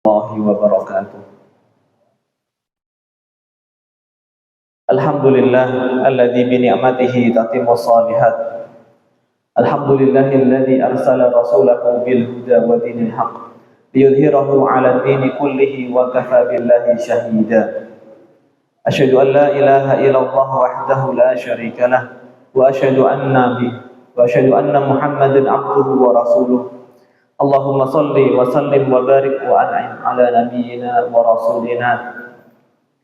warahmatullahi wabarakatuh. Alhamdulillah alladzi bi ni'matihi tatimmu shalihat. Alhamdulillahilladzi arsala rasulahu bil huda wa dinil haqq liyudhhirahu 'ala dini kullihi wa kafa billahi shahida. Asyhadu an la ilaha illallah wahdahu la syarika lah wa asyhadu anna Muhammadan abduhu wa rasuluh. Allahumma salli wa sallim wa barik wa an'im ala nabiyyina wa rasulina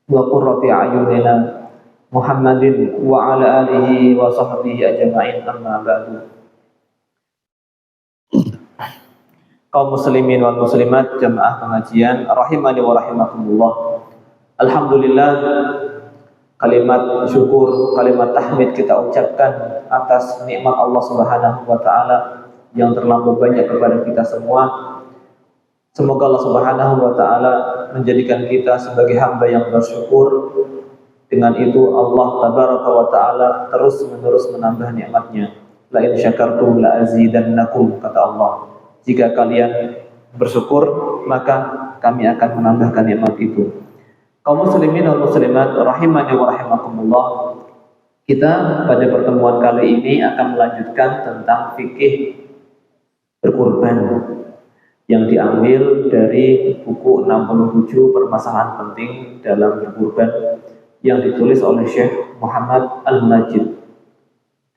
wa qurrati a'yunina Muhammadin wa ala alihi wa sahbihi ajma'in, amma ba'du. Kaum muslimin wal muslimat jamaah pengajian rahimani wa rahimakumullah. Alhamdulillah, kalimat syukur, kalimat tahmid kita ucapkan atas nikmat Allah Subhanahu wa taala yang terlampau banyak kepada kita semua. Semoga Allah Subhanahu wa taala menjadikan kita sebagai hamba yang bersyukur. Dengan itu Allah tabaraka wa taala terus-menerus menambah nikmatnya. La in syakartum la azidannakum, kata Allah. Jika kalian bersyukur, maka kami akan menambahkan nikmat itu. Kaum muslimin dan muslimat rahimani wa rahimakumullah. Kita pada pertemuan kali ini akan melanjutkan tentang fikih berkurban yang diambil dari buku 67 permasalahan penting dalam berkurban yang ditulis oleh Syekh Muhammad Al-Majid,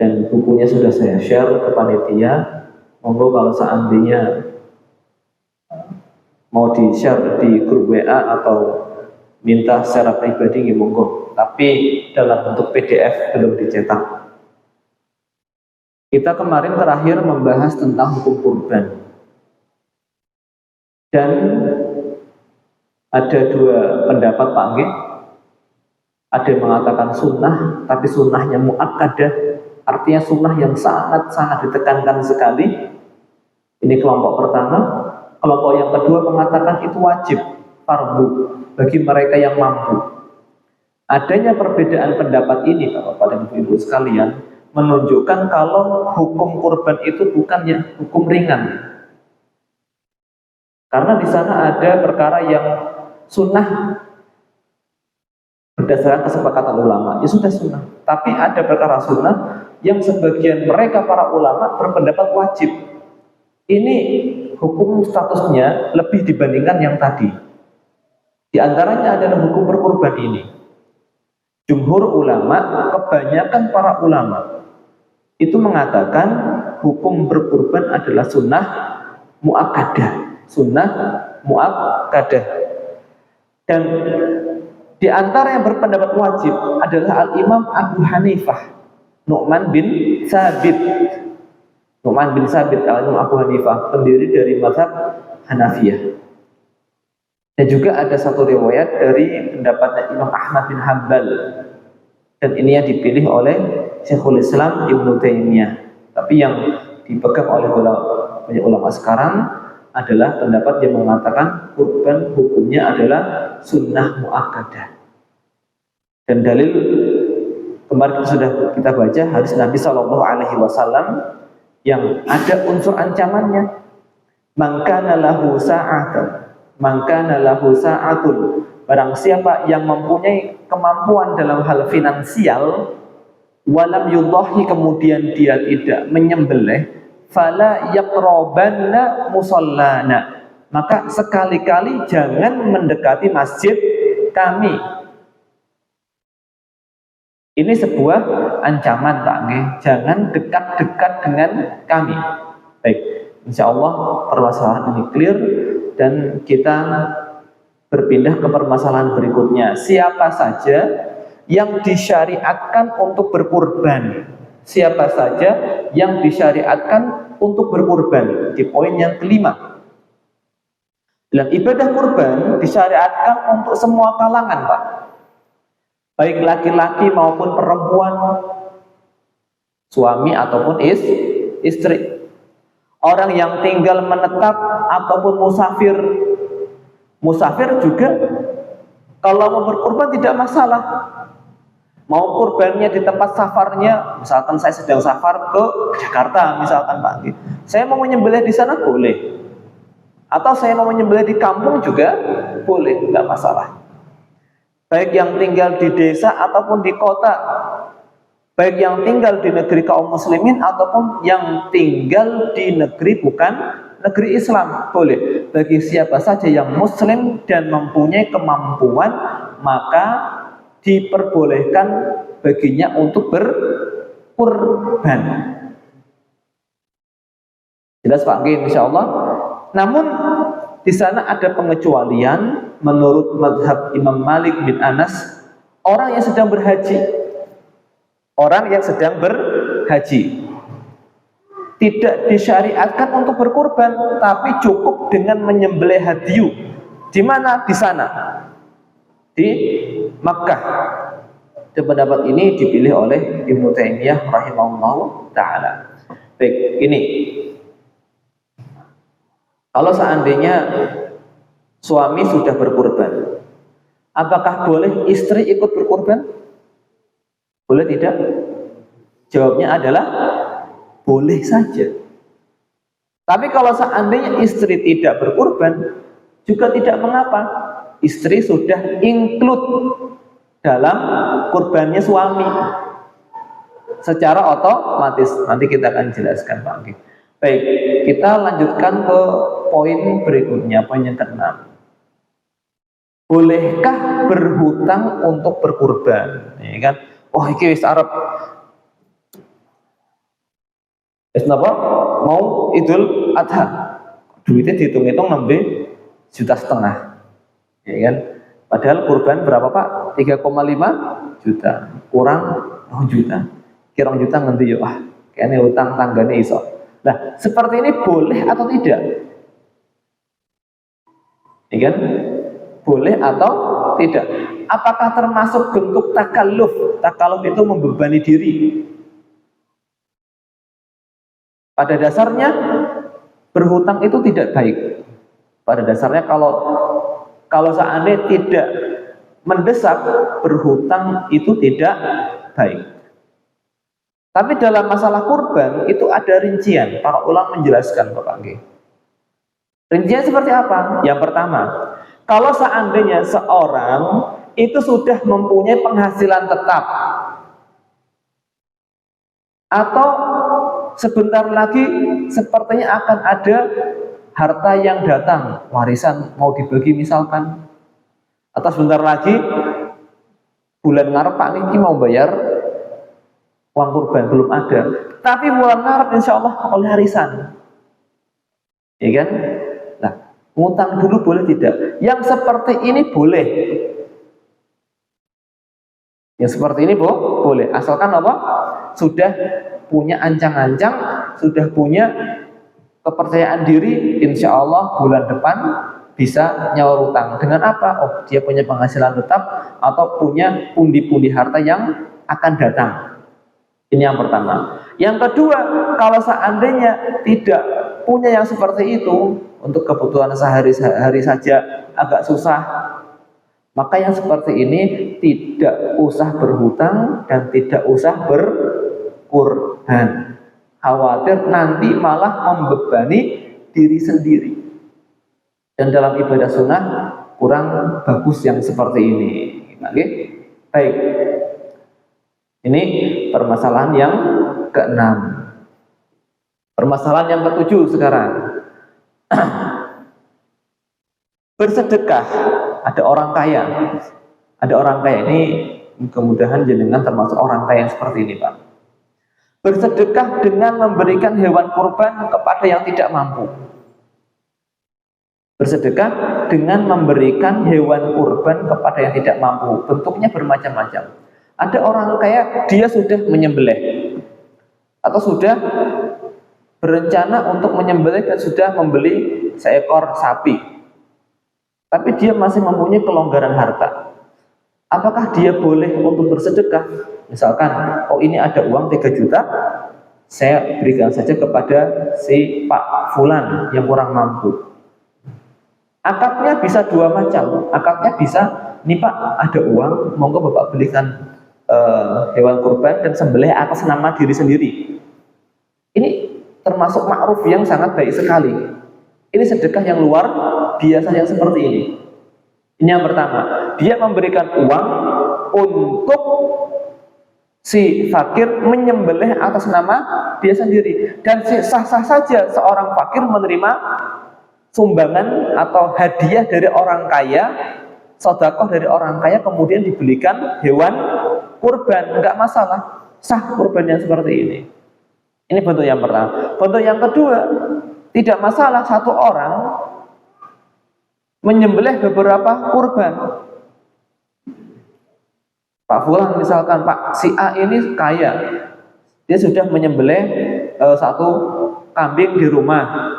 dan bukunya sudah saya share ke panitia. Monggo kalau seandainya mau di-share di grup WA atau minta secara pribadi, monggo, tapi dalam bentuk PDF, belum dicetak. Kita kemarin terakhir membahas tentang hukum kurban, dan ada dua pendapat Pak Nggih. Ada yang mengatakan sunnah, tapi sunnahnya muakkadah, artinya sunnah yang sangat-sangat ditekankan sekali. Ini kelompok pertama. Kelompok yang kedua mengatakan itu wajib, fardu, bagi mereka yang mampu. Adanya perbedaan pendapat ini, Bapak dan Ibu sekalian, menunjukkan kalau hukum kurban itu bukannya hukum ringan. Karena di sana ada perkara yang sunnah berdasarkan kesepakatan ulama, ya sudah sunnah. Tapi ada perkara sunnah yang sebagian mereka para ulama berpendapat wajib. Ini hukum statusnya lebih dibandingkan yang tadi. Di antaranya adalah hukum berkurban ini. Jumhur ulama, kebanyakan para ulama itu mengatakan hukum berkurban adalah sunnah muakkadah. Sunnah muakkadah. Dan di antara yang berpendapat wajib adalah Al-Imam Abu Hanifah, Nu'man bin Sabit. Nu'man bin Sabit, Al-Imam Abu Hanifah, pendiri dari mazhab Hanafiyah. Dan juga ada satu riwayat dari pendapatnya Imam Ahmad bin Hanbal. Dan ini yang dipilih oleh Syekhul Islam Ibnu Taimiyah. Tapi yang dipegang oleh banyak ulama sekarang adalah pendapat yang mengatakan kurban hukumnya adalah sunnah muakkadah. Dan dalil kemarin sudah kita baca hadis Nabi Shallallahu Alaihi Wasallam yang ada unsur ancamannya. Man kana lahu sa'atun, barang siapa yang mempunyai kemampuan dalam hal finansial, walam yudhahi, kemudian dia tidak menyembelih, fala yaqrabanna musallana, maka sekali-kali jangan mendekati masjid kami. Ini sebuah ancaman, Pak nggih. Jangan dekat-dekat dengan kami. Baik, insya Allah permasalahan ini clear, dan kita berpindah ke permasalahan berikutnya. Siapa saja yang disyariatkan untuk berkurban? Siapa saja yang disyariatkan untuk berkurban? Di poin yang kelima. Dan ibadah kurban disyariatkan untuk semua kalangan, Pak. Baik laki-laki maupun perempuan, suami ataupun istri. Orang yang tinggal menetap ataupun musafir. Musafir juga kalau mau berkurban tidak masalah. Mau kurbannya di tempat safarnya, misalkan saya sedang safar ke Jakarta, misalkan Pak, saya mau menyembelih di sana boleh. Atau saya mau menyembelih di kampung juga boleh, nggak masalah. Baik yang tinggal di desa ataupun di kota, baik yang tinggal di negeri kaum muslimin ataupun yang tinggal di negeri bukan negeri Islam, boleh. Bagi siapa saja yang muslim dan mempunyai kemampuan, maka diperbolehkan baginya untuk berkurban. Jelas Pak, insya Allah. Namun di sana ada pengecualian menurut mazhab Imam Malik bin Anas, orang yang sedang berhaji. Orang yang sedang berhaji tidak disyariatkan untuk berkurban, tapi cukup dengan menyembelih hadyu. Di mana? Di sana, di Makkah. Dan pendapat ini dipilih oleh Ibnu Taimiyah rahimahullah taala. Baik, ini kalau seandainya suami sudah berkurban, apakah boleh istri ikut berkurban? Boleh tidak? Jawabnya adalah boleh saja. Tapi kalau seandainya istri tidak berkurban, juga tidak mengapa. Istri sudah include dalam kurbannya suami secara otomatis. Nanti kita akan jelaskan Pak. Baik, kita lanjutkan ke poin berikutnya, poin yang ke-6. Bolehkah berhutang untuk berkurban? Ya kan? Oh, iki wis arep napa? Mau Idul Adha. Duitnya dihitung-hitung 6,5 juta. Ya kan? Padahal kurban berapa Pak? 3,5 juta. Kurang 2 juta. Kira juta ngendi yo? Ah, kayaknya utang tanggane iso. Nah, seperti ini boleh atau tidak? Ya kan? Boleh atau tidak? Apakah termasuk bentuk takalluf? Takalluf itu membebani diri. Pada dasarnya berhutang itu tidak baik. Pada dasarnya kalau seandainya tidak mendesak, berhutang itu tidak baik. Tapi dalam masalah kurban itu ada rincian. Para ulama menjelaskan Bapak G. Rincian seperti apa? Yang pertama, kalau seandainya seorang itu sudah mempunyai penghasilan tetap, atau sebentar lagi sepertinya akan ada harta yang datang, warisan mau dibagi misalkan, atau sebentar lagi bulan ngarep Pak Niki mau bayar uang kurban, belum ada, tapi bulan ngarep insya Allah oleh harisan, ya kan? Nah, ngutang dulu boleh tidak? Yang seperti ini boleh. Yang seperti ini boleh, asalkan apa? Sudah punya ancang-ancang, sudah punya kepercayaan diri, insya Allah bulan depan bisa nyaur utang. Dengan apa? Oh, dia punya penghasilan tetap atau punya pundi-pundi harta yang akan datang. Ini yang pertama. Yang kedua, kalau seandainya tidak punya yang seperti itu, untuk kebutuhan sehari-hari saja agak susah, maka yang seperti ini tidak usah berhutang dan tidak usah berkurban. Khawatir nanti malah membebani diri sendiri. Dan dalam ibadah sunnah kurang bagus yang seperti ini. Oke? Baik. Ini permasalahan yang ke-6. Permasalahan yang ke-7 sekarang. Bersedekah. Ada orang kaya. Ada orang kaya ini, mudah-mudahan jenengan termasuk orang kaya yang seperti ini, Pak. Bersedekah dengan memberikan hewan kurban kepada yang tidak mampu. Bersedekah dengan memberikan hewan kurban kepada yang tidak mampu. Bentuknya bermacam-macam. Ada orang kaya, dia sudah menyembelih atau sudah berencana untuk menyembelih dan sudah membeli seekor sapi, tapi dia masih mempunyai kelonggaran harta. Apakah dia boleh untuk bersedekah? Misalkan, oh ini ada uang 3 juta, saya berikan saja kepada si Pak Fulan yang kurang mampu. Akadnya bisa dua macam. Akadnya bisa, nih Pak ada uang, monggo Bapak belikan hewan kurban dan sembelih atas nama diri sendiri. Ini termasuk ma'ruf yang sangat baik sekali. Ini sedekah yang luar biasa yang seperti ini. Ini yang pertama, dia memberikan uang untuk si fakir menyembelih atas nama dia sendiri. Dan sah-sah saja seorang fakir menerima sumbangan atau hadiah dari orang kaya, sedekah dari orang kaya, kemudian dibelikan hewan kurban, enggak masalah, sah kurban yang seperti ini. Ini bentuk yang pertama. Bentuk yang kedua, tidak masalah satu orang menyembelih beberapa kurban. Pak Fulan misalkan, Pak si A ini kaya, dia sudah menyembelih satu kambing di rumah,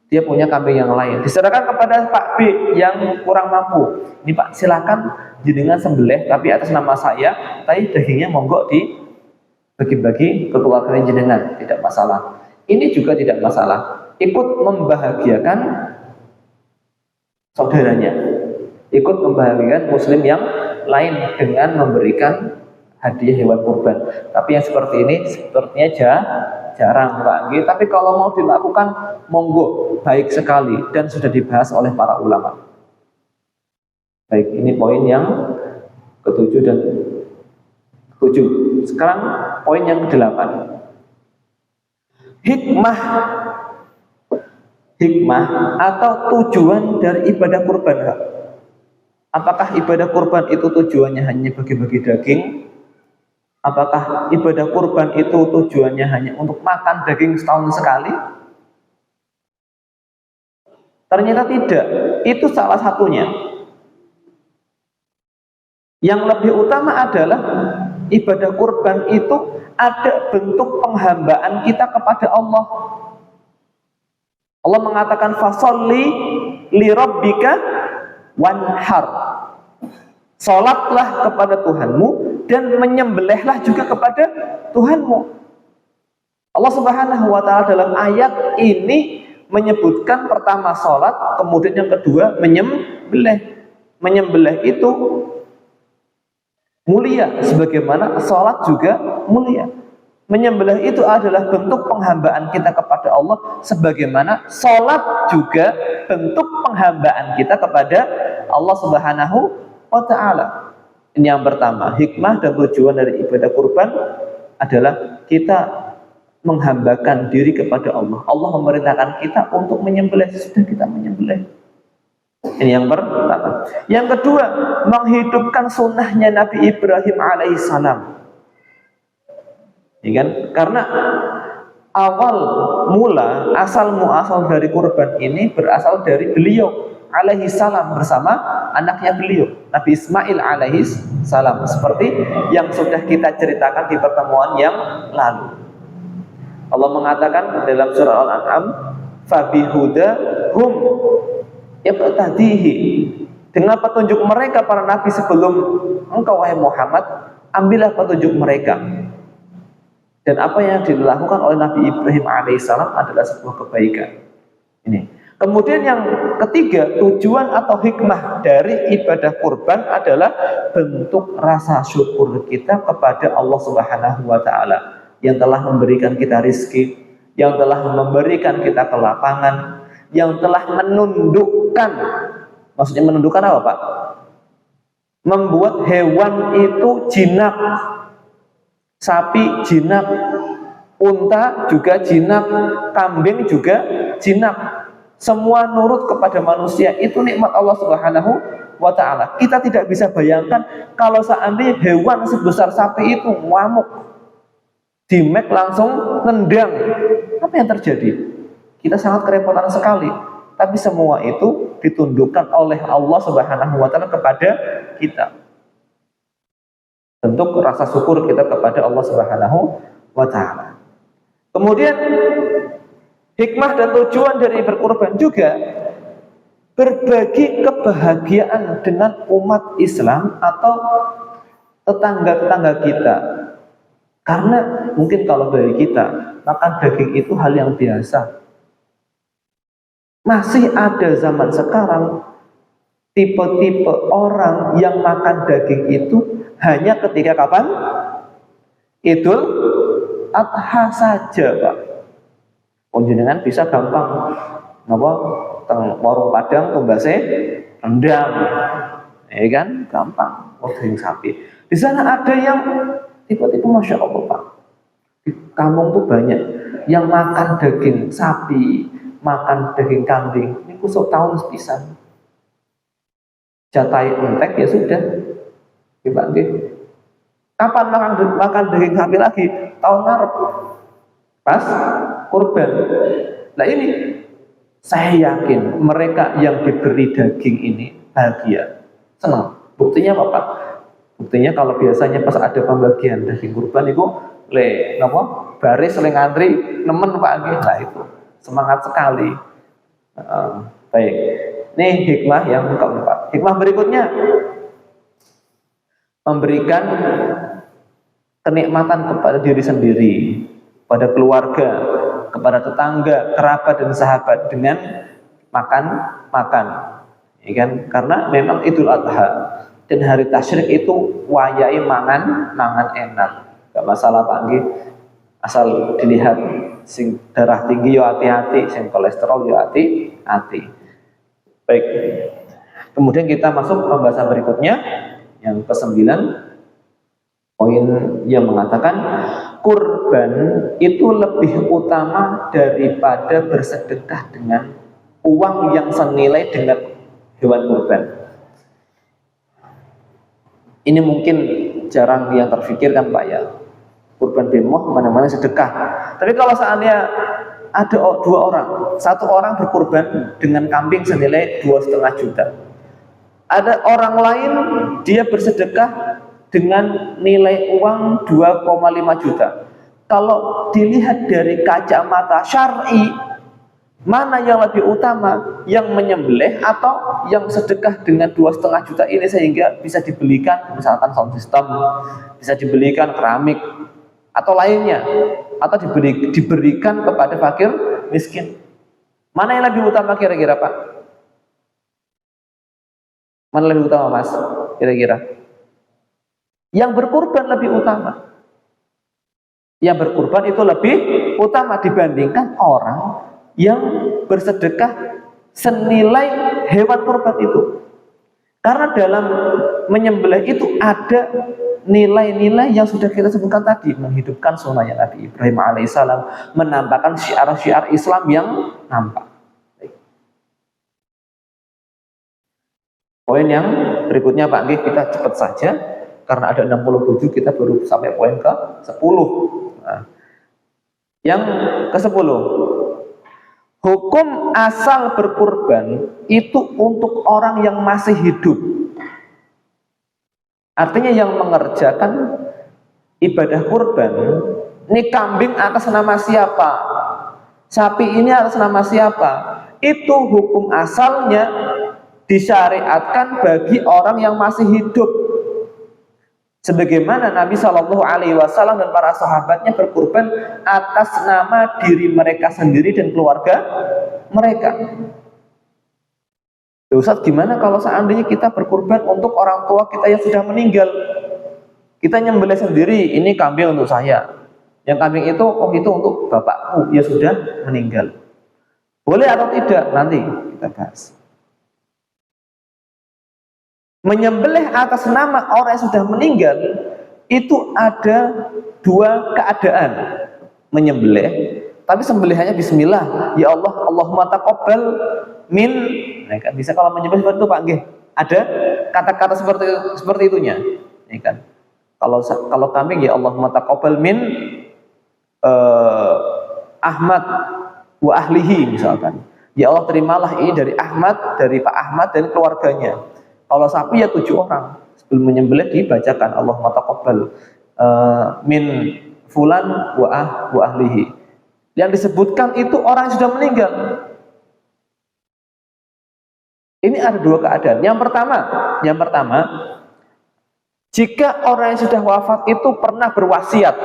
dia punya kambing yang lain, diserahkan kepada Pak B yang kurang mampu. Ini Pak, silakan jenengan sembelih, tapi atas nama saya, tapi dagingnya monggo dibagi-bagi ke keluarga jenengan, tidak masalah. Ini juga tidak masalah, ikut membahagiakan saudaranya, ikut membahagiakan muslim yang lain dengan memberikan hadiah hewan kurban. Tapi yang seperti ini sepertinya jarang, Pak. Tapi kalau mau dilakukan, monggo, baik sekali, dan sudah dibahas oleh para ulama. Baik, ini poin yang ketujuh dan ketujuh. Sekarang poin yang kedelapan. Hikmah atau tujuan dari ibadah kurban. Apakah ibadah kurban itu tujuannya hanya bagi-bagi daging? Apakah ibadah kurban itu tujuannya hanya untuk makan daging setahun sekali? Ternyata tidak. Itu salah satunya. Yang lebih utama adalah ibadah kurban itu ada bentuk penghambaan kita kepada Allah. Allah mengatakan fasolli li rabbika wanhar, salatlah kepada Tuhanmu dan menyembelihlah juga kepada Tuhanmu. Allah Subhanahu wa ta'ala dalam ayat ini menyebutkan pertama salat, kemudian yang kedua menyembelih. Menyembelih itu mulia, sebagaimana salat juga mulia. Menyembelih itu adalah bentuk penghambaan kita kepada Allah, sebagaimana salat juga bentuk penghambaan kita kepada Allah Subhanahu wa ta'ala. Ini yang pertama, hikmah dan tujuan dari ibadah kurban adalah kita menghambakan diri kepada Allah. Allah memerintahkan kita untuk menyembelih, sudah kita menyembelih. Ini yang pertama. Yang kedua, menghidupkan sunnahnya Nabi Ibrahim alaihissalam. Ya kan? Karena awal mula, asal muasal dari kurban ini berasal dari beliau alaihissalam bersama anaknya beliau, Nabi Ismail alaihissalam, seperti yang sudah kita ceritakan di pertemuan yang lalu. Allah mengatakan dalam surah Al-An'am, fabihudahum yaqtadihi, dengan petunjuk mereka para nabi sebelum engkau wahai Muhammad, ambillah petunjuk mereka. Dan apa yang dilakukan oleh Nabi Ibrahim alaihissalam adalah sebuah kebaikan. Ini. Kemudian yang ketiga, tujuan atau hikmah dari ibadah kurban adalah bentuk rasa syukur kita kepada Allah Subhanahu wa ta'ala yang telah memberikan kita rizki, yang telah memberikan kita kelapangan, yang telah menundukkan. Maksudnya menundukkan apa, Pak? Membuat hewan itu jinak. Sapi jinak, unta juga jinak, kambing juga jinak. Semua nurut kepada manusia. Itu nikmat Allah Subhanahu wa ta'ala. Kita tidak bisa bayangkan kalau seandainya hewan sebesar sapi itu ngamuk, dimek langsung nendang, apa yang terjadi? Kita sangat kerepotan sekali. Tapi semua itu ditundukkan oleh Allah Subhanahu wa ta'ala kepada kita. Bentuk rasa syukur kita kepada Allah Subhanahu wa ta'ala. Kemudian hikmah dan tujuan dari berkurban juga berbagi kebahagiaan dengan umat Islam atau tetangga-tetangga kita. Karena mungkin kalau dari kita makan daging itu hal yang biasa. Masih ada zaman sekarang tipe-tipe orang yang makan daging itu hanya ketika kapan? Idul Adha saja, Pak. Penjenengan bisa gampang napa teng warung Padang tumbase rendang. Ya kan? Gampang. Daging sapi. Di sana ada yang tipe-tipe Masya Allah Pak. Di kampung tuh banyak yang makan daging sapi, makan daging kambing. Ini kusuk tahun sepisan. Jatai entek ya sudah. Dibagi. Kapan makan daging sapi lagi? Tahun ngarep. Pas kurban. Nah ini saya yakin mereka yang diberi daging ini bahagia, senang. Buktinya apa Pak? Buktinya kalau biasanya pas ada pembagian daging kurban itu baris ngantri nemen Pak nggih. Nah itu semangat sekali. Baik. Ini hikmah yang keempat. Hikmah berikutnya memberikan kenikmatan kepada diri sendiri, pada keluarga, kepada tetangga, kerabat dan sahabat dengan makan, ya kan? Karena memang Idul Adha dan hari tasyrik itu wayai mangan enak, gak masalah Pak nggih. Asal dilihat sing darah tinggi yo hati-hati, sing kolesterol yo hati-hati. Baik. Kemudian kita masuk pembahasan berikutnya yang ke-9. Poin yang mengatakan kurban itu lebih utama daripada bersedekah dengan uang yang senilai dengan hewan kurban. Ini mungkin jarang yang terfikirkan Pak ya. Kurban bemoh mana-mana sedekah. Tapi kalau seandainya ada dua orang, satu orang berkurban dengan kambing senilai 2,5 juta. Ada orang lain dia bersedekah dengan nilai uang 2,5 juta. Kalau dilihat dari kacamata syar'i, mana yang lebih utama, yang menyembelih atau yang sedekah dengan 2,5 juta ini sehingga bisa dibelikan misalkan sound system, bisa dibelikan keramik atau lainnya, atau diberikan kepada fakir miskin. Mana yang lebih utama kira-kira Pak? Mana lebih utama Mas? Kira-kira? Yang berkurban lebih utama. Yang berkurban itu lebih utama dibandingkan orang yang bersedekah senilai hewan kurban itu. Karena dalam menyembelih itu ada nilai-nilai yang sudah kita sebutkan tadi, menghidupkan sunnahnya Nabi Ibrahim alaihissalam, menampakkan syiar-syiar Islam yang nampak. Poin yang berikutnya Pak Nggih, kita cepat saja karena ada 67, kita baru sampai poin ke-10. Nah, yang ke-10, hukum asal berkurban itu untuk orang yang masih hidup. Artinya yang mengerjakan ibadah kurban, ini kambing atas nama siapa, sapi ini atas nama siapa, itu hukum asalnya disyariatkan bagi orang yang masih hidup. Sebagaimana Nabi Shallallahu Alaihi Wasallam dan para sahabatnya berkurban atas nama diri mereka sendiri dan keluarga mereka. Ustaz, gimana kalau seandainya kita berkurban untuk orang tua kita yang sudah meninggal? Kita nyembelih sendiri, ini kambing untuk saya. Yang kambing itu, itu untuk bapakku, ya sudah meninggal. Boleh atau tidak? Nanti kita bahas. Menyembelih atas nama orang yang sudah meninggal itu ada dua keadaan. Menyembelih, tapi sembelihannya bismillah, ya Allah, Allahumma taqabbal min. Nah, kan bisa kalau menyembelih seperti itu Pak nggih. Ada kata-kata seperti itunya. Ya kan? Kalau kambing ya Allahumma taqabbal min Ahmad wa ahlihi misalkan. Ya Allah, terimalah ini dari Ahmad, dari Pak Ahmad dan keluarganya. Kalau sapi ya 7 orang. Sebelum menyembelih dibacakan Allahumma taqabbal min fulan wa ahlihi. Yang disebutkan itu orang yang sudah meninggal. Ini ada dua keadaan. Yang pertama, jika orang yang sudah wafat itu pernah berwasiat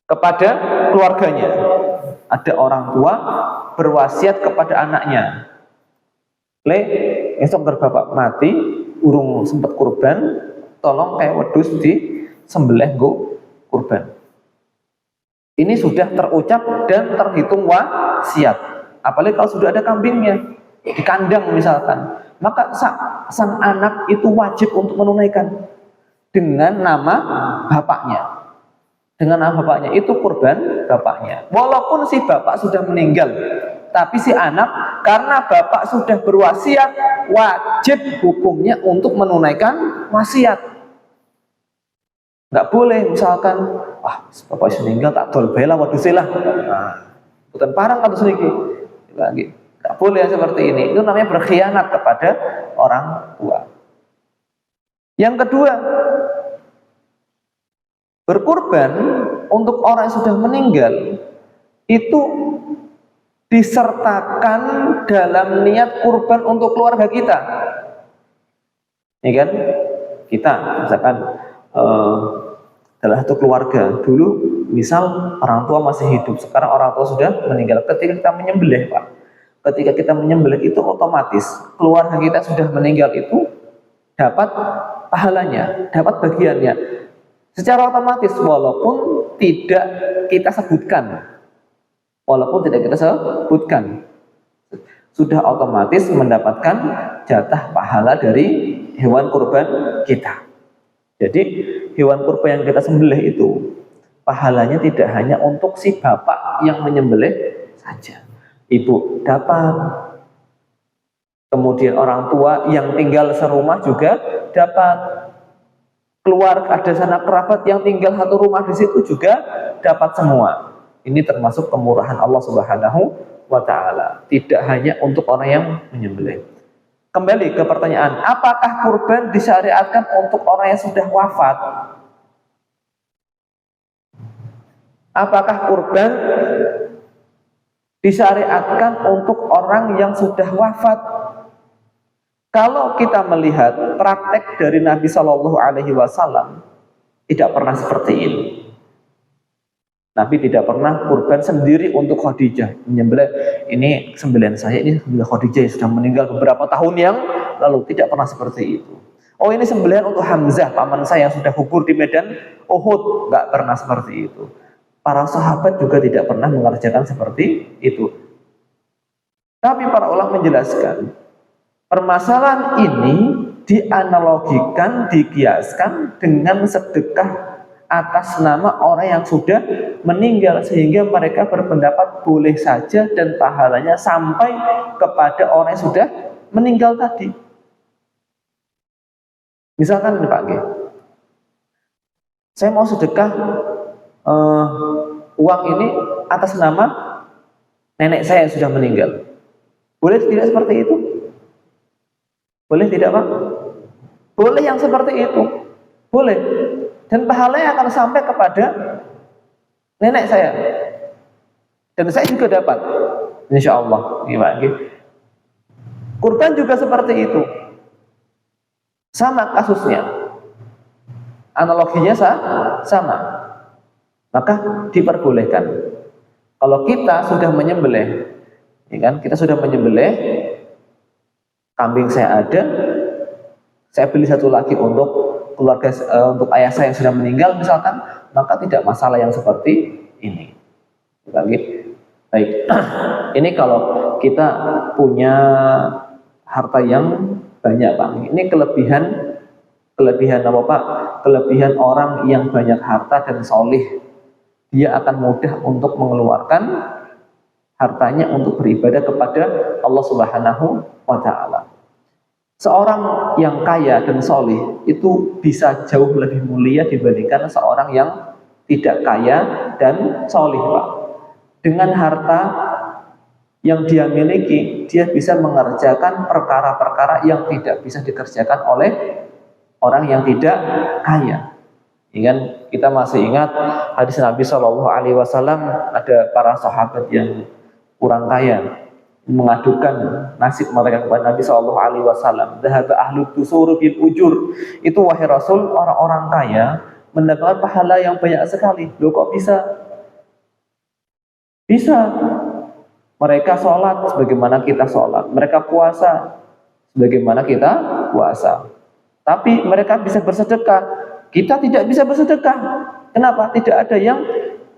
kepada keluarganya. Ada orang tua berwasiat kepada anaknya. Esok berbapak mati, urung sempat kurban, tolong kayak wedus di sembelih go kurban. Ini sudah terucap dan terhitung wasiat. apalagi kalau sudah ada kambingnya di kandang misalkan, maka sang anak itu wajib untuk menunaikan dengan nama bapaknya. Dengan nama bapaknya, itu kurban bapaknya. Walaupun si bapak sudah meninggal, tapi si anak karena bapak sudah berwasiat, wajib hukumnya untuk menunaikan wasiat. Nggak boleh misalkan, bapak sudah meninggal tak tol bela waduh silah. Bukan parang atau sedikit lagi. Nggak boleh yang seperti ini. Itu namanya berkhianat kepada orang tua. Yang kedua, berkurban untuk orang yang sudah meninggal itu disertakan dalam niat kurban untuk keluarga kita. Ya kan? Kita misalkan adalah satu keluarga. Dulu misal orang tua masih hidup, sekarang orang tua sudah meninggal. Ketika kita menyembelih, Pak, ketika kita menyembelih itu otomatis keluarga kita sudah meninggal itu dapat pahalanya, dapat bagiannya secara otomatis, walaupun tidak kita sebutkan, sudah otomatis mendapatkan jatah pahala dari hewan kurban kita. Jadi hewan kurban yang kita sembelih itu pahalanya tidak hanya untuk si bapak yang menyembelih saja, ibu dapat, kemudian orang tua yang tinggal serumah juga dapat, keluarga ada sanak kerabat yang tinggal satu rumah di situ juga dapat semua. Ini termasuk kemurahan Allah Subhanahu wa Ta'ala, tidak hanya untuk orang yang menyembelih. Kembali ke pertanyaan, apakah kurban disyariatkan untuk orang yang sudah wafat? Apakah kurban disyariatkan untuk orang yang sudah wafat? Kalau kita melihat praktek dari Nabi Shallallahu Alaihi Wasallam, tidak pernah seperti ini. Nabi tidak pernah kurban sendiri untuk Khadijah, menyembelih ini sembelihan saya, ini sembelihan Khadijah yang sudah meninggal beberapa tahun yang lalu. Tidak pernah seperti itu. Oh, ini sembelihan untuk Hamzah, paman saya yang sudah gugur di medan Uhud. Nggak pernah seperti itu. Para sahabat juga tidak pernah mengerjakan seperti itu. Tapi para ulama menjelaskan, permasalahan ini dianalogikan, dikiaskan dengan sedekah atas nama orang yang sudah meninggal, sehingga mereka berpendapat boleh saja dan pahalanya sampai kepada orang yang sudah meninggal tadi. Misalkan Pak G, saya mau sedekah uang ini atas nama nenek saya yang sudah meninggal. Boleh tidak seperti itu? Boleh tidak Pak? Boleh yang seperti itu. Boleh. Dan pahalanya akan sampai kepada nenek saya. Dan saya juga dapat. Insya Allah. Kurban juga seperti itu. Sama kasusnya. Analoginya sama. Maka diperbolehkan. Kalau kita sudah menyembelih, ya kan? Kita sudah menyembelih, kambing saya ada, saya beli satu lagi untuk keluarga, untuk ayah saya yang sudah meninggal misalkan, maka tidak masalah yang seperti ini. Baik, ini kalau kita punya harta yang banyak Pak. Ini kelebihan apa Pak? Kelebihan orang yang banyak harta dan solih, dia akan mudah untuk mengeluarkan hartanya untuk beribadah kepada Allah Subhanahu wa Ta'ala. Seorang yang kaya dan solih itu bisa jauh lebih mulia dibandingkan seorang yang tidak kaya dan solih Pak. Dengan harta yang dia miliki, dia bisa mengerjakan perkara-perkara yang tidak bisa dikerjakan oleh orang yang tidak kaya. Kita masih ingat hadis Nabi Shallallahu Alaihi Wasallam, ada para sahabat yang kurang kaya mengadukan nasib mereka kepada Nabi Shallallahu Alaihi Wasallam. Dhahaba ahlu dusur bil ujur. Itu wahai Rasul, orang-orang kaya mendapat pahala yang banyak sekali. Loh kok bisa? Bisa. Mereka sholat sebagaimana kita sholat. Mereka puasa sebagaimana kita puasa. Tapi mereka bisa bersedekah. Kita tidak bisa bersedekah. Kenapa? Tidak ada yang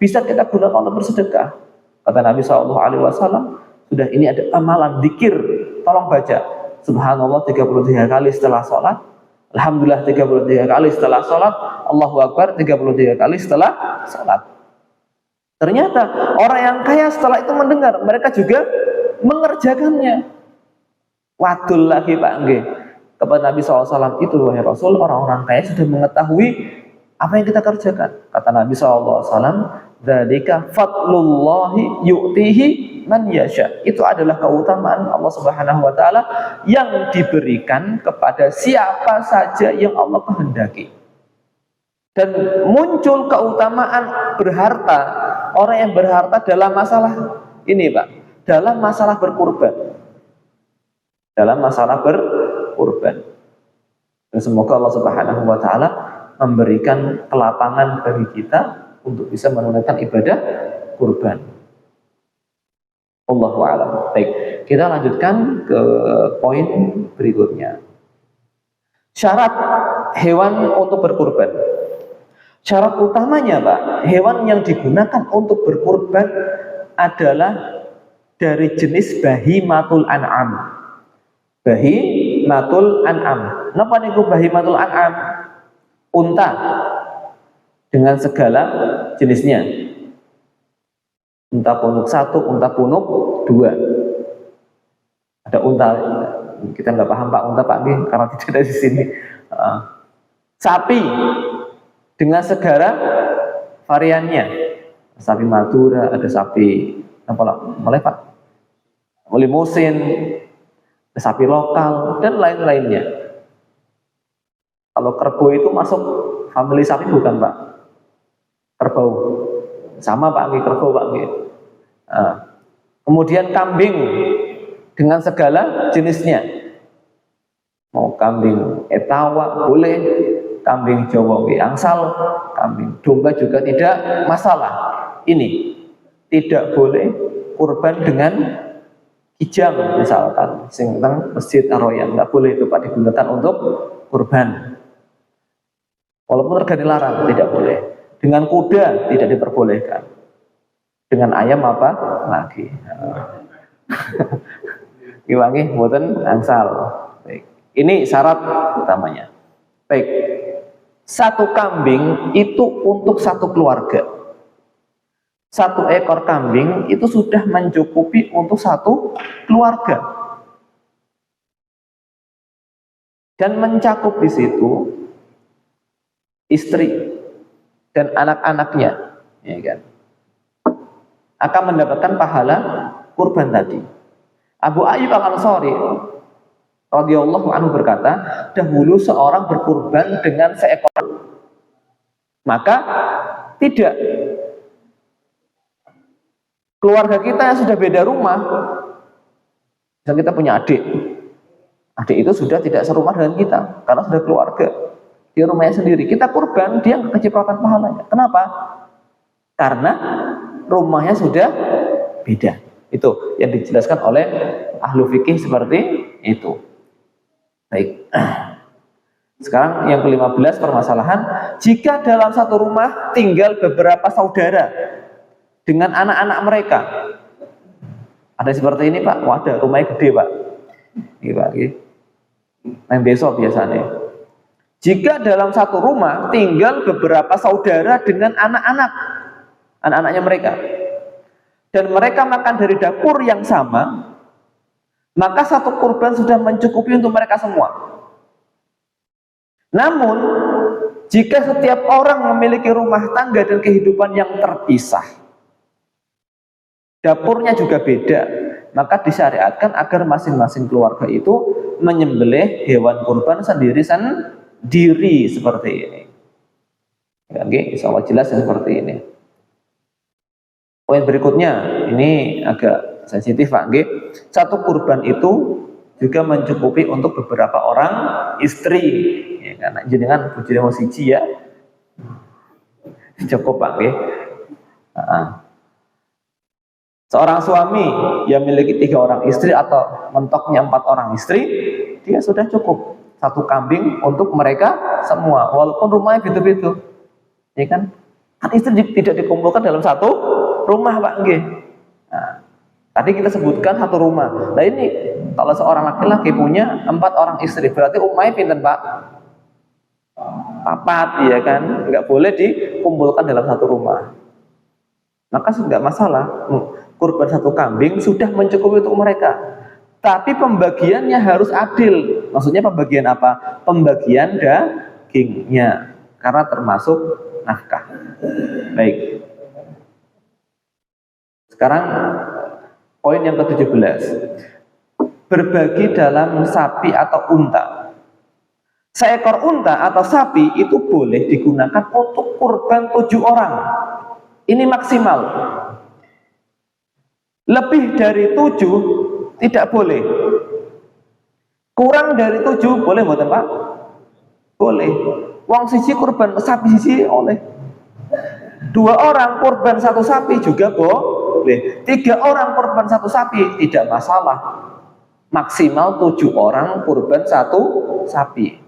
bisa kita gunakan untuk bersedekah. Kata Nabi Shallallahu Alaihi Wasallam, Sudah, ini ada amalan zikir, tolong baca subhanallah 33 kali setelah sholat, alhamdulillah 33 kali setelah sholat, Allahu Akbar 33 kali setelah sholat. Ternyata orang yang kaya setelah itu mendengar, mereka juga mengerjakannya. Wadul lagi Pak nggih kepada Nabi SAW, itu wahai Rasul, orang-orang kaya sudah mengetahui apa yang kita kerjakan. Kata Nabi SAW, dzalika fadlullahi yu'tihi man yasha. Itu adalah keutamaan Allah Subhanahu wa taala yang diberikan kepada siapa saja yang Allah kehendaki. Dan muncul keutamaan berharta, orang yang berharta dalam masalah ini Pak, dalam masalah berkurban. Dalam masalah berkurban. Dan semoga Allah Subhanahu wa taala memberikan kelapangan bagi kita untuk bisa menunaikan ibadah kurban. Allahu a'lam. Baik, kita lanjutkan ke poin berikutnya. Syarat hewan untuk berkurban. Syarat utamanya, Pak, hewan yang digunakan untuk berkurban adalah dari jenis bahimatul an'am. Bahimatul an'am. Napa niku bahimatul an'am? Unta dengan segala jenisnya. Unta punuk 1, unta punuk 2. Ada unta, kita nggak paham Pak unta Pak karena tidak ada di sini. Sapi dengan segala variannya. Sapi Madura, ada sapi apa mulai Pak? Limusin, sapi lokal dan lain-lainnya. Kalau kerbau itu masuk famili sapi bukan Pak? Kerbau sama Pak kerbau Pak kemudian kambing dengan segala jenisnya. Mau kambing etawa boleh, kambing Jawa angsal, kambing domba juga tidak masalah. Ini tidak boleh kurban dengan kijang misalkan, sing teng Masjid Ar-Royan, nggak boleh itu Pak digunakan untuk kurban. Walaupun regane larang, tidak boleh. Dengan kuda tidak diperbolehkan. Dengan ayam apa lagi? Iwangi mboten angsal. Baik. Ini syarat utamanya. Baik. Satu kambing itu untuk satu keluarga. Satu ekor kambing itu sudah mencukupi untuk satu keluarga. Dan mencakup di situ istri dan anak-anaknya, ya kan, akan mendapatkan pahala kurban tadi. Abu Ayyub Al-Ansari radhiyallahu anhu berkata, dahulu seorang berkurban dengan seekor, maka tidak keluarga kita yang sudah beda rumah, dan kita punya adik itu sudah tidak serumah dengan kita karena sudah keluarga, dia rumahnya sendiri, kita kurban, dia kecipratan pahalanya. Kenapa? Karena rumahnya sudah beda. Itu yang dijelaskan oleh ahlu fikih seperti itu. Baik. Sekarang yang ke-15 permasalahan, jika dalam satu rumah tinggal beberapa saudara dengan anak-anak mereka. Ada seperti ini Pak, wadah rumahnya gede Pak. Ini Pak, yang besok biasanya. Jika dalam satu rumah tinggal beberapa saudara dengan anak-anaknya mereka, dan mereka makan dari dapur yang sama, maka satu kurban sudah mencukupi untuk mereka semua. Namun, jika setiap orang memiliki rumah tangga dan kehidupan yang terpisah, dapurnya juga beda, maka disyariatkan agar masing-masing keluarga itu menyembelih hewan kurban sendiri seperti ini. Oke, insya Allah jelas seperti ini. Poin berikutnya, ini agak sensitif Pak. Satu kurban itu juga mencukupi untuk beberapa orang istri. Ya, karena jenengan bujine mau siji ya. Cukup Pak. Seorang suami yang memiliki 3 orang istri atau mentoknya 4 orang istri, dia sudah cukup satu kambing untuk mereka semua, walaupun rumahnya beda-beda, ya kan? Kan istri tidak dikumpulkan dalam satu rumah Pak. Nah, Tadi kita sebutkan satu rumah. Nah ini kalau seorang laki-laki punya 4 orang istri, berarti umumnya pinten Pak? 4, ya kan? Nggak boleh dikumpulkan dalam satu rumah. Maka nggak masalah. Kurban 1 kambing sudah mencukupi untuk mereka. Tapi pembagiannya harus adil. Maksudnya pembagian apa? Pembagian dagingnya, karena termasuk nafkah. Baik. Sekarang poin yang ke-17. Berbagi dalam sapi atau unta. Seekor unta atau sapi itu boleh digunakan untuk kurban 7 orang. Ini maksimal. Lebih dari 7 tidak boleh. Kurang dari 7 boleh mboten Pak? Boleh. Wong siji kurban sapi siji oleh. 2 orang kurban 1 sapi juga boleh. 3 orang kurban 1 sapi tidak masalah. Maksimal 7 orang kurban 1 sapi.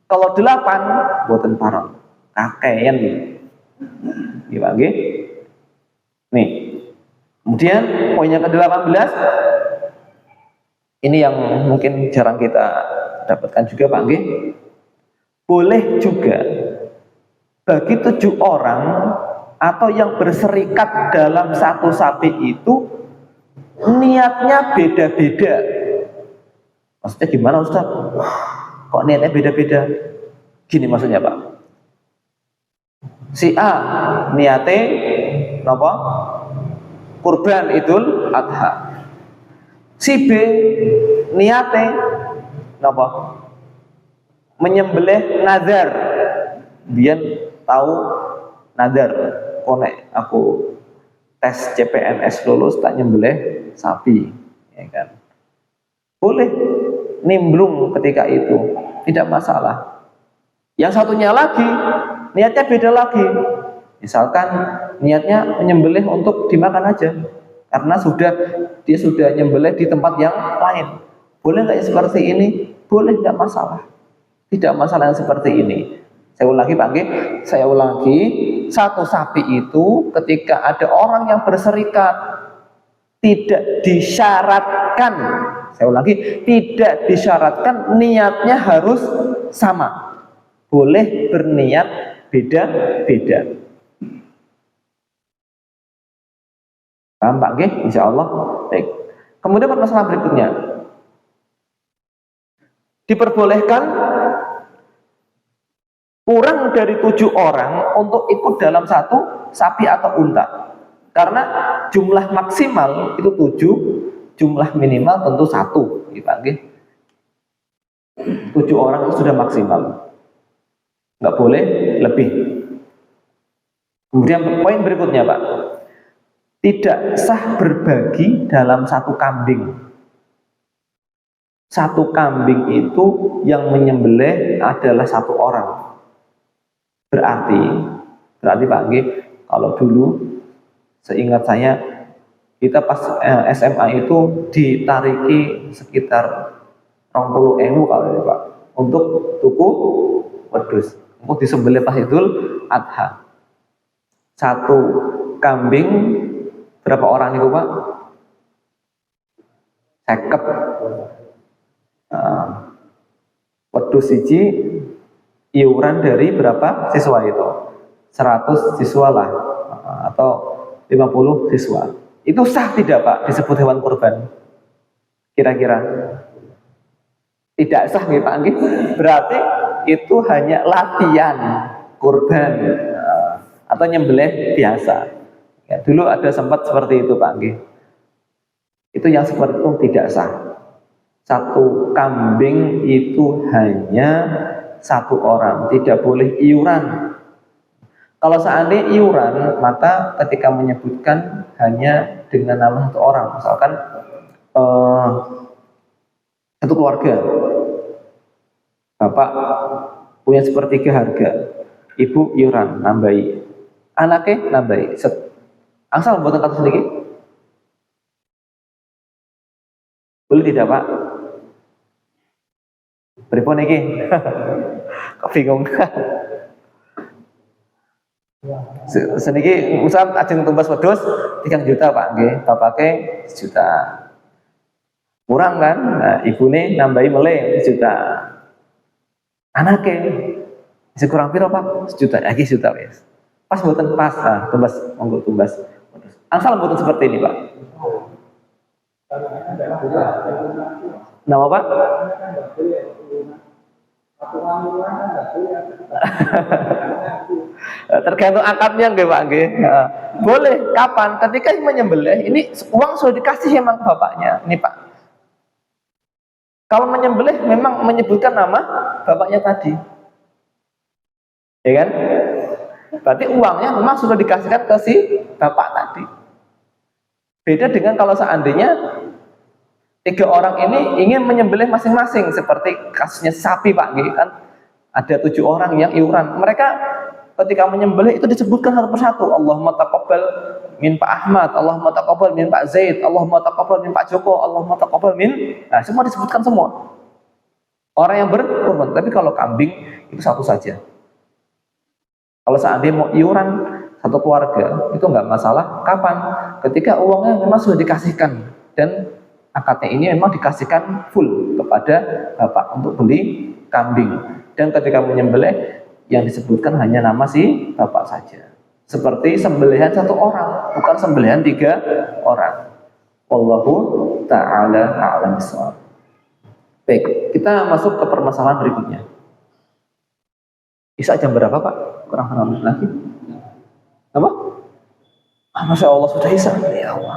Kalau 8 mboten parang. Kakean nggih. Nih. Kemudian poin yang ke-18, ini yang mungkin jarang kita dapatkan juga Pak nggih. Boleh juga bagi 7 orang atau yang berserikat dalam 1 sapi itu niatnya beda-beda. Maksudnya gimana Ustaz? Kok niatnya beda-beda? Gini maksudnya Pak. Si A niatnya napa? Kurban Idul Adha. Si B niatnya napa? Menyembelih nazar. Biar tahu nazar. Konek aku tes CPNS lulus tak nyembelih sapi, ya kan? Boleh nimbrung ketika itu, tidak masalah. Yang satunya lagi niatnya beda lagi. Misalkan niatnya menyembelih untuk dimakan aja, karena dia sudah nyembelih di tempat yang lain. Boleh nggak seperti ini? Boleh, nggak masalah. Tidak masalah yang seperti ini. Saya ulangi Pak G. Saya ulangi, 1 sapi itu ketika ada orang yang berserikat tidak disyaratkan. Saya ulangi, tidak disyaratkan niatnya harus sama. Boleh berniat beda-beda. Paham Pak G? Insya Allah. Baik. Kemudian permasalahan berikutnya, diperbolehkan kurang dari 7 orang untuk ikut dalam 1 sapi atau unta. Karena jumlah maksimal itu 7, jumlah minimal tentu 1. Pak G. 7 orang itu sudah maksimal. Nggak boleh lebih. Kemudian poin berikutnya Pak, tidak sah berbagi dalam 1 kambing. 1 kambing itu yang menyembelih adalah 1 orang. Berarti Pak G, kalau dulu seingat saya kita pas SMA itu ditariki sekitar 20.000 kalau ya Pak, untuk tuku wedhus, untuk disembelih pas Idul Adha. 1 kambing berapa orang itu Pak? 50. Wedhus siji iuran dari berapa siswa itu? 100 siswa lah, atau 50 siswa. Itu sah tidak Pak disebut hewan kurban? Kira-kira tidak sah nih Pak. Berarti itu hanya latihan kurban atau nyembelih biasa. Ya, dulu ada sempat seperti itu Pak. Itu yang seperti itu tidak sah. 1 kambing itu hanya 1 orang, tidak boleh iuran. Kalau seandainya iuran, maka ketika menyebutkan hanya dengan nama 1 orang, misalkan 1 keluarga, bapak punya 1/3 harga, ibu iuran nambahi, anaknya nambahi, angsal buatan kata sedikit, boleh tidak Pak? Pripun iki? Kok bingung? Seniki misal ajeng tumbas wedhus 3 juta Pak nggih, bapake 1 juta. Kurang kan? Nah, ibune nambahi meleh 1 juta. Anake isi kurang piro Pak? 1 juta. Iki 1 juta wis. Pas mboten pas. Nah, tumbas monggo tumbas. Asal mboten seperti ini Pak. Nama Pak? Tergantung akadnya nggih Pak nggih. Boleh kapan? Ketika menyembelih ini uang sudah dikasih emang ke bapaknya. Ini Pak. Kalau menyembelih memang menyebutkan nama bapaknya tadi. Ya kan? Berarti uangnya memang sudah dikasihkan ke si bapak tadi. Beda dengan kalau seandainya 3 orang ini ingin menyembelih masing-masing seperti kasusnya sapi Pak gitu kan, ada 7 orang yang iuran, mereka ketika menyembelih itu disebutkan satu persatu, Allahumma taqabbal min Pak Ahmad, Allahumma taqabbal min Pak Zaid, Allahumma taqabbal min Pak Joko, Allahumma taqabbal min, nah semua disebutkan semua orang yang berkorban. Tapi kalau kambing itu satu saja. Kalau seandainya mau iuran satu keluarga itu nggak masalah. Kapan? Ketika uangnya memang sudah dikasihkan dan akadnya ini memang dikasihkan full kepada bapak untuk beli kambing, dan ketika menyembelih yang disebutkan hanya nama si bapak saja, seperti sembelihan 1 orang, bukan sembelihan 3 orang. Wallahu ta'ala a'lam bishawab. Baik, kita masuk ke permasalahan berikutnya. Isya jam berapa Pak? Kurang 6 menit lagi. Apa? Masya Allah sudah isya. Ya Allah.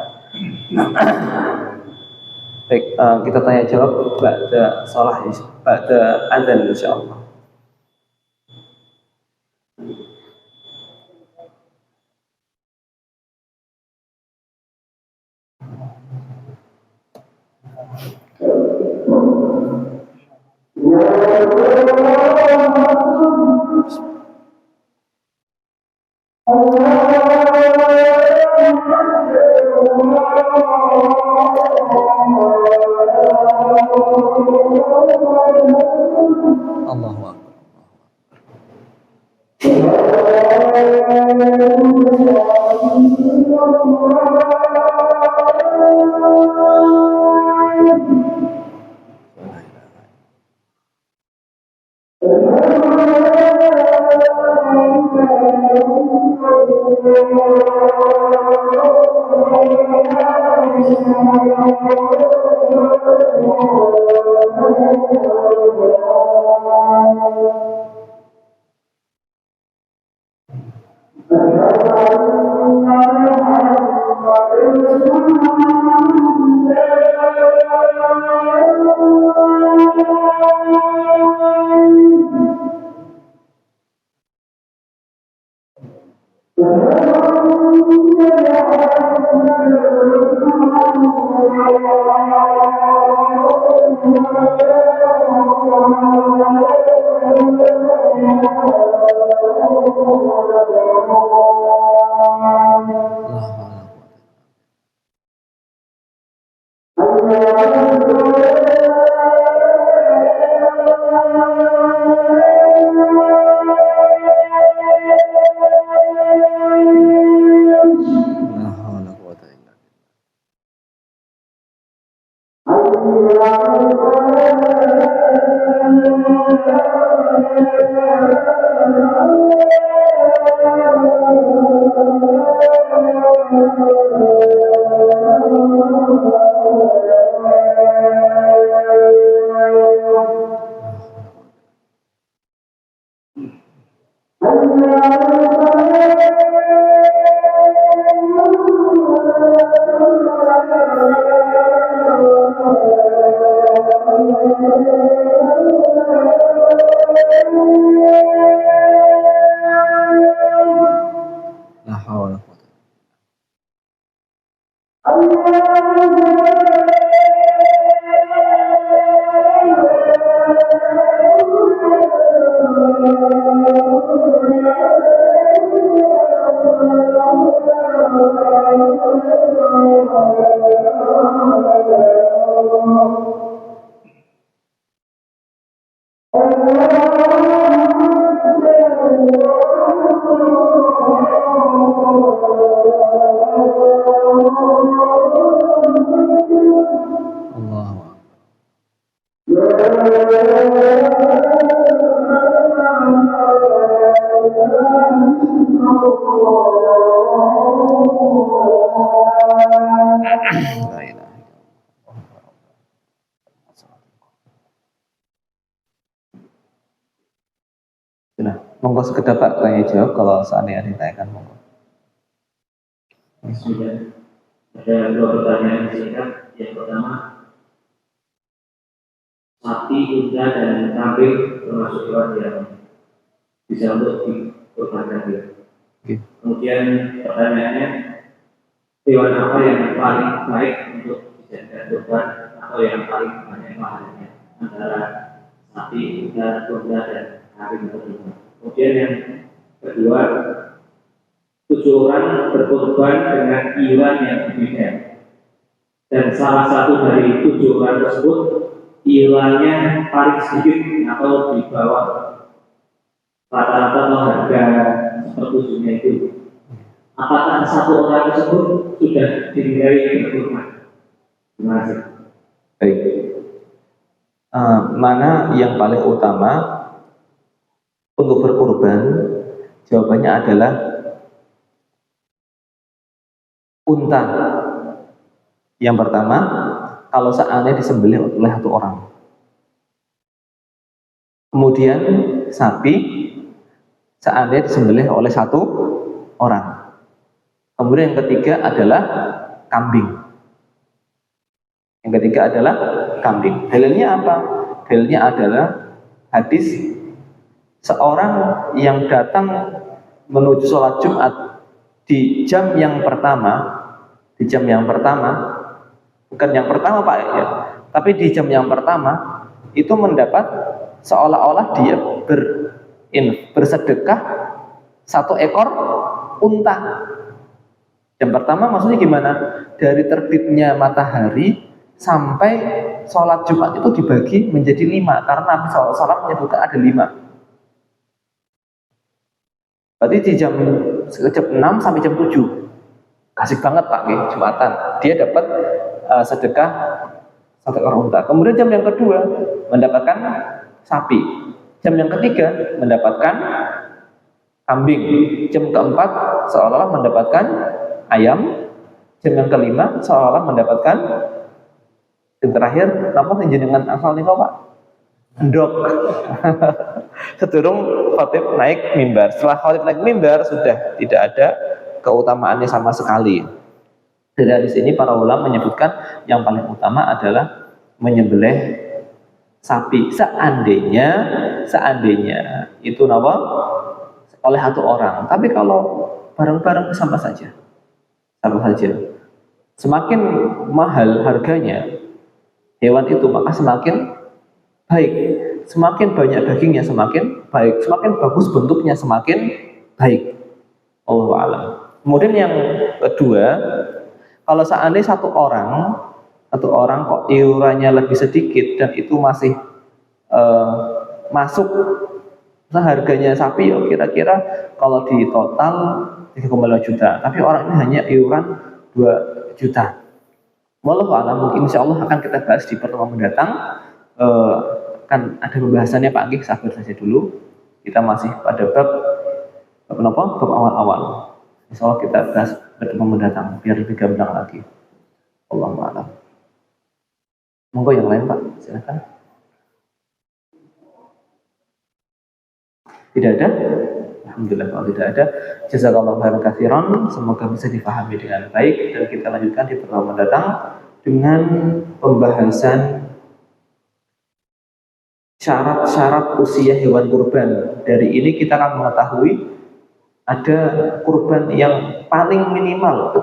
Baik, kita tanya jawab pada salah, pada adzan insyaallah. Allahu Akbar. Nah, monggo sekedar Pak tanya jawab kalau seandainya ditanyakan monggo. Sudah ada dua pertanyaan singkat. Yang pertama, sapi, unta, dan kambing termasuk hewan yang bisa untuk dikorbankan. Okay. Kemudian pertanyaannya, hewan apa yang paling baik untuk dijadikan korban atau yang paling banyak pahalanya antara sapi, unta, dan kambing tersebut. Kemudian yang kedua, 7 orang berkorban dengan iuran yang berbeda, dan salah satu dari 7 orang tersebut iurannya paling sedikit atau di bawah rata-rata atau harga sepertujuhnya itu. Apakah satu orang tersebut sudah dinilai berkorban? Terima kasih. Baik. Mana yang paling utama untuk berkorban? Jawabannya adalah unta. Yang pertama, kalau seandainya disembelih oleh satu orang. Kemudian sapi, seandainya disembelih oleh satu orang. Kemudian yang ketiga adalah kambing. Yang ketiga adalah kambing. Dalilnya apa? Dalilnya adalah hadis seorang yang datang menuju sholat Jumat di jam yang pertama, bukan yang pertama Pak ya, tapi di jam yang pertama itu mendapat seolah-olah dia bersedekah 1 ekor unta. Jam pertama maksudnya gimana? Dari terbitnya matahari sampai sholat Jumat itu dibagi menjadi 5, karena Nabi SAW menyebutkan ada 5. Berarti di jam 6 sampai jam 7 kasih banget Pak Jumatan, dia dapat sedekah 1 ekor unta. Kemudian jam yang kedua mendapatkan sapi, jam yang ketiga mendapatkan kambing, jam keempat seolah-olah mendapatkan ayam, jam yang kelima seolah-olah mendapatkan, yang terakhir apa yang jenengan asal nih Pak? Endok. Sedurung khatib naik mimbar. Setelah khatib naik mimbar sudah tidak ada keutamaannya sama sekali. Dari sini para ulama menyebutkan yang paling utama adalah menyembelih sapi. Seandainya itu apa? Oleh 1 orang. Tapi kalau bareng-bareng sama saja. Semakin mahal harganya hewan itu, maka semakin baik. Semakin banyak dagingnya semakin baik. Semakin bagus bentuknya semakin baik. Allahu a'lam. Kemudian yang kedua, kalau seandainya satu orang kok iurannya lebih sedikit dan itu masih masuk, harganya sapi ya kira-kira kalau di total 3,5 juta, tapi orang ini hanya iuran 2 juta. Wallahu a'lam, mungkin insya Allah akan kita bahas di pertemuan mendatang. Kan ada pembahasannya Pak Anggih, sabar saja dulu. Kita masih pada bab awal-awal. Insya Allah kita bahas pertemuan mendatang biar lebih gamblang lagi. Wallahu a'lam. Monggo yang lain Pak, silakan. Tidak ada? Alhamdulillah kalau tidak ada. Jazakallahu khairan katsiran. Semoga bisa dipahami dengan baik dan kita lanjutkan di pertemuan mendatang dengan pembahasan syarat-syarat usia hewan kurban. Dari ini kita akan mengetahui ada kurban yang paling minimal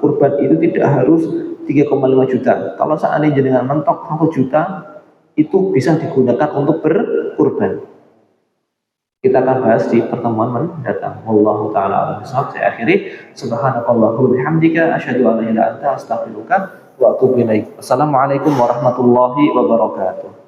kurban itu tidak harus 3,5 juta. Kalau seandainya dengan mentok 1 juta itu bisa digunakan untuk berkurban. Kita akan bahas di pertemuan mendatang. Wallahu taala a'lam bishawab. Saya akhiri, subhanakallahumma bihamdika asyhadu an la ilaha illa anta astaghfiruka wa atubu ilaik. Assalamualaikum warahmatullahi wabarakatuh.